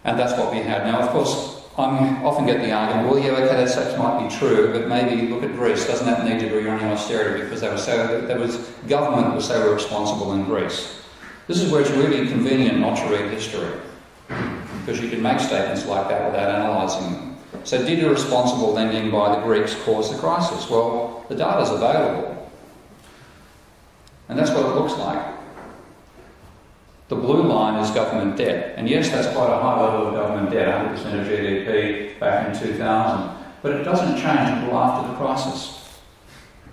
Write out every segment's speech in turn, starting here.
And that's what we had. Now, of course, I often get the argument, well, yeah, okay, that might be true, but maybe look at Greece. Doesn't that need to be running austerity because government that was so responsible in Greece? This is where it's really convenient not to read history, because you can make statements like that without analysing them. So did irresponsible lending by the Greeks cause the crisis? Well, the data's available. And that's what it looks like. The blue line is government debt. And yes, that's quite a high level of government debt, 100% of GDP back in 2000. But it doesn't change until after the crisis.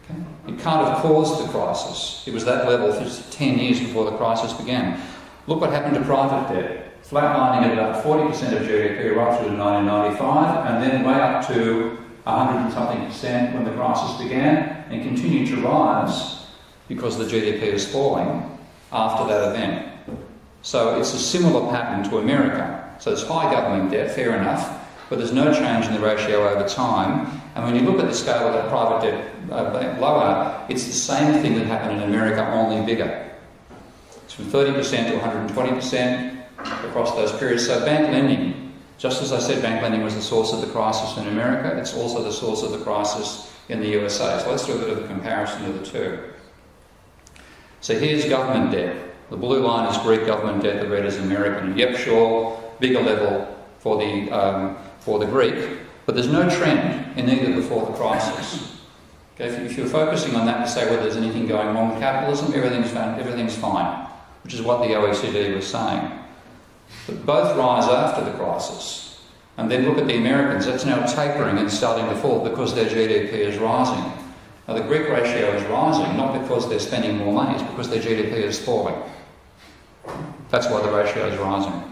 Okay? It can't have caused the crisis. It was that level for 10 years before the crisis began. Look what happened to private debt. Flatlining at about 40% of GDP right through to 1995, and then way up to 100 and something percent when the crisis began, and continued to rise because the GDP is falling after that event. So it's a similar pattern to America. So it's high government debt, fair enough, but there's no change in the ratio over time. And when you look at the scale of that private debt lower, it's the same thing that happened in America, only bigger. It's from 30% to 120% across those periods. So bank lending, just as I said, bank lending was the source of the crisis in America, it's also the source of the crisis in the USA. So let's do a bit of a comparison of the two. So here's government debt. The blue line is Greek government debt, the red is American. Yep, sure, bigger level for the Greek, but there's no trend in either before the crisis. Okay, if you're focusing on that to say whether there's anything going wrong with capitalism, everything's fine, which is what the OECD was saying. But both rise after the crisis. And then look at the Americans, that's now tapering and starting to fall because their GDP is rising. Now the Greek ratio is rising, not because they're spending more money, it's because their GDP is falling. That's why the ratio is rising.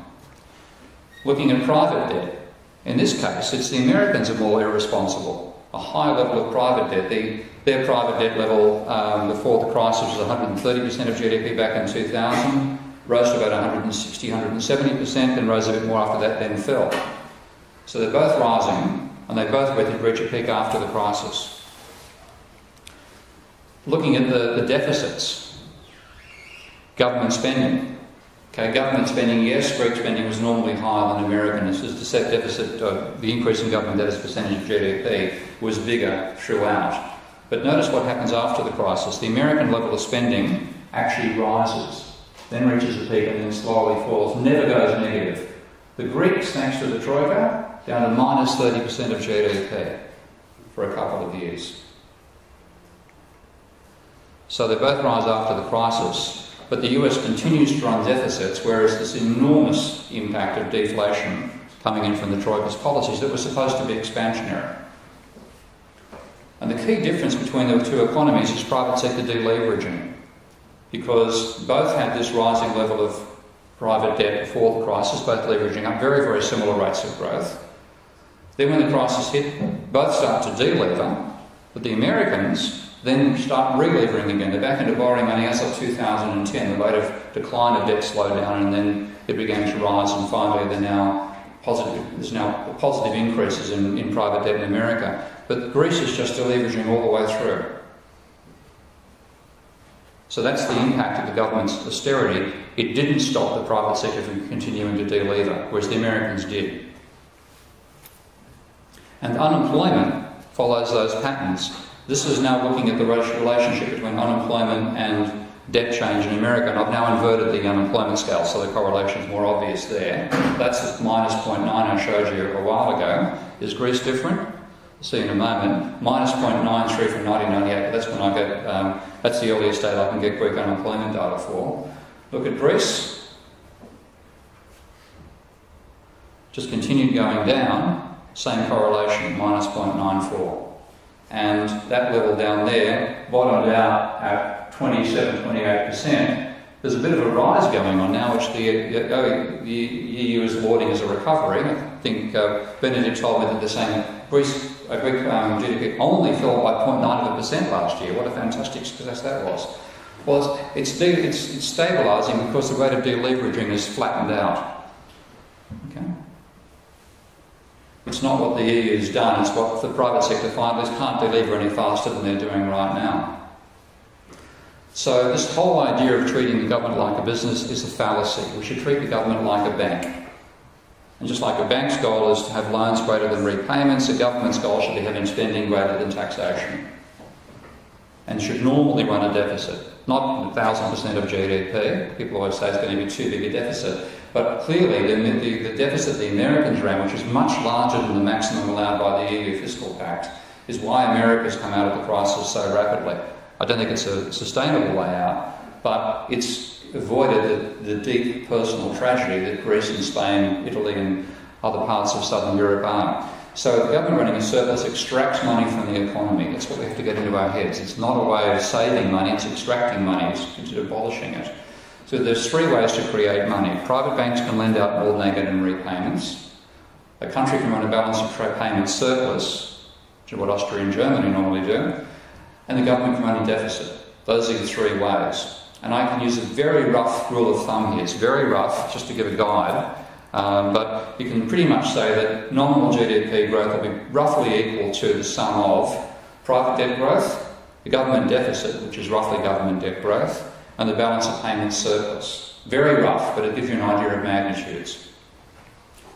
Looking at private debt, in this case, it's the Americans are more irresponsible. A high level of private debt. Their private debt level before the crisis was 130% of GDP back in 2000, rose to about 160, 170%, then rose a bit more after that, then fell. So they're both rising, and they both reach a peak after the crisis. Looking at the deficits, government spending. Okay, government spending, yes, Greek spending was normally higher than American. This is the deficit, the increase in government debt as a percentage of GDP was bigger throughout. But notice what happens after the crisis. The American level of spending actually rises, then reaches a peak and then slowly falls, never goes negative. The Greeks, thanks to the troika, down to minus 30% of GDP for a couple of years. So they both rise after the crisis. But the US continues to run deficits, whereas this enormous impact of deflation coming in from the Troika's policies that were supposed to be expansionary. And the key difference between the two economies is private sector deleveraging, because both had this rising level of private debt before the crisis, both leveraging up very, very similar rates of growth. Then when the crisis hit, both start to delever, but the Americans then start re-levering again. They're back into borrowing money as of 2010. The rate of decline of debt slowed down and then it began to rise, and finally there's now positive increases in private debt in America. But Greece is just deleveraging all the way through. So that's the impact of the government's austerity. It didn't stop the private sector from continuing to delever, whereas the Americans did. And unemployment follows those patterns. This is now looking at the relationship between unemployment and debt change in America, and I've now inverted the unemployment scale so the correlation is more obvious there. That's the minus 0.9 I showed you a while ago. Is Greece different? We'll see in a moment. Minus 0.93 from 1998, but that's when I get, that's the earliest date I can get Greek unemployment data for. Look at Greece. Just continued going down, same correlation, minus 0.94. And that level down there bottomed out at 27, 28%. There's a bit of a rise going on now, which the EU is lauding as a recovery. I think Benedict told me that they're saying Greek GDP only fell by 0.9% last year. What a fantastic success that was. Well, it's stabilising because the rate of deleveraging is flattened out. Okay. It's not what the EU has done, it's what the private sector finally can't deliver any faster than they're doing right now. So this whole idea of treating the government like a business is a fallacy. We should treat the government like a bank. And just like a bank's goal is to have loans greater than repayments, a government's goal should be having spending greater than taxation. And should normally run a deficit. Not 1,000% of GDP. People always say it's going to be too big a deficit. But clearly, the deficit the Americans ran, which is much larger than the maximum allowed by the EU Fiscal Pact, is why America's come out of the crisis so rapidly. I don't think it's a sustainable way out, but it's avoided the deep personal tragedy that Greece and Spain, Italy and other parts of southern Europe are. So the government running a surplus extracts money from the economy. That's what we have to get into our heads. It's not a way of saving money, it's extracting money, it's abolishing it. So there's three ways to create money. Private banks can lend out more than they get in repayments. A country can run a balance of trade payment surplus, which is what Austria and Germany normally do. And the government can run a deficit. Those are the three ways. And I can use a very rough rule of thumb here. It's very rough, just to give a guide. But you can pretty much say that nominal GDP growth will be roughly equal to the sum of private debt growth, the government deficit, which is roughly government debt growth, and the balance of payments surplus. Very rough, but it gives you an idea of magnitudes.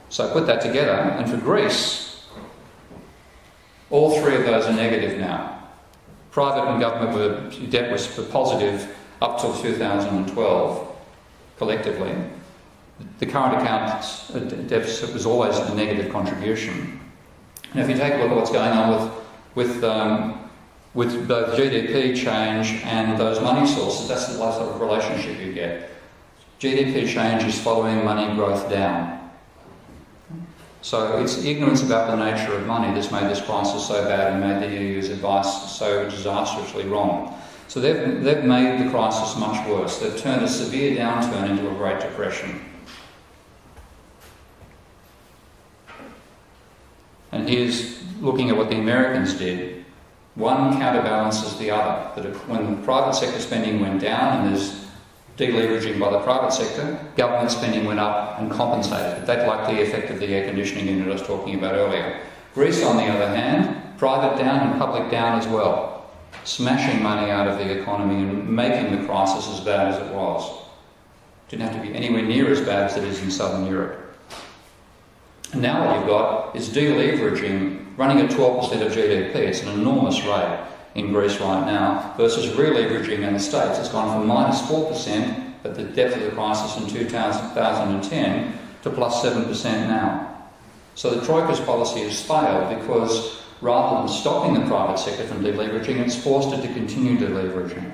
So I put that together, and for Greece, all three of those are negative now. Private and government debt was positive up till 2012, collectively. The current account deficit was always a negative contribution. And if you take a look at what's going on with both GDP change and those money sources, that's the sort of relationship you get. GDP change is following money growth down. So it's ignorance about the nature of money that's made this crisis so bad and made the EU's advice so disastrously wrong. So they've made the crisis much worse. They've turned a severe downturn into a Great Depression. And here's looking at what the Americans did. One counterbalances the other. That when the private sector spending went down and there's deleveraging by the private sector, government spending went up and compensated. That like the effect of the air conditioning unit I was talking about earlier. Greece, on the other hand, private down and public down as well, smashing money out of the economy and making the crisis as bad as it was. Didn't have to be anywhere near as bad as it is in southern Europe. And now what you've got is deleveraging running at 12% of GDP. It's an enormous rate in Greece right now, versus releveraging in the States. It's gone from minus 4% at the depth of the crisis in 2010 to plus 7% now. So the troika's policy has failed because rather than stopping the private sector from deleveraging, it's forced it to continue deleveraging.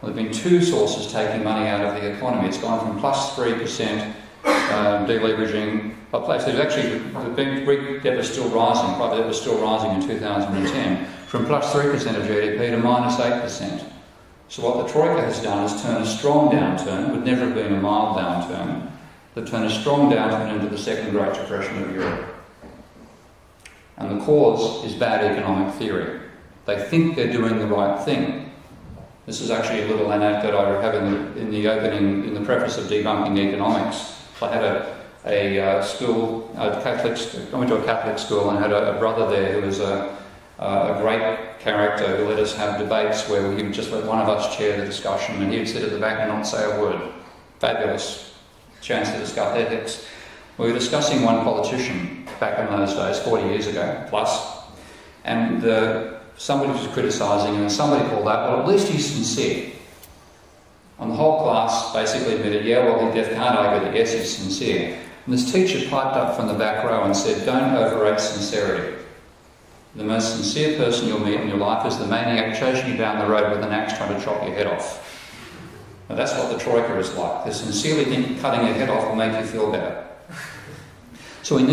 Well, there have been two sources taking money out of the economy. It's gone from plus 3% deleveraging. There's actually, the Greek debt was still rising, private debt was still rising in 2010, from plus 3% of GDP to minus 8%. So what the troika has done is turn a strong downturn, would never have been a mild downturn, they've turned a strong downturn into the second Great Depression of Europe. And the cause is bad economic theory. They think they're doing the right thing. This is actually a little anecdote I have in the opening, in the preface of Debunking Economics. I had a school, I went to a Catholic school and had a brother there who was a great character who let us have debates where he would just let one of us chair the discussion and he would sit at the back and not say a word. Fabulous chance to discuss ethics. We were discussing one politician back in those days, 40 years ago plus, and somebody was criticising him and somebody called out, well, at least he's sincere. And the whole class basically admitted, yeah, well, he can't argue that yes, he's sincere. And this teacher piped up from the back row and said, don't overrate sincerity. The most sincere person you'll meet in your life is the maniac chasing you down the road with an axe trying to chop your head off. Now that's what the troika is like. They sincerely think cutting your head off will make you feel better. So we need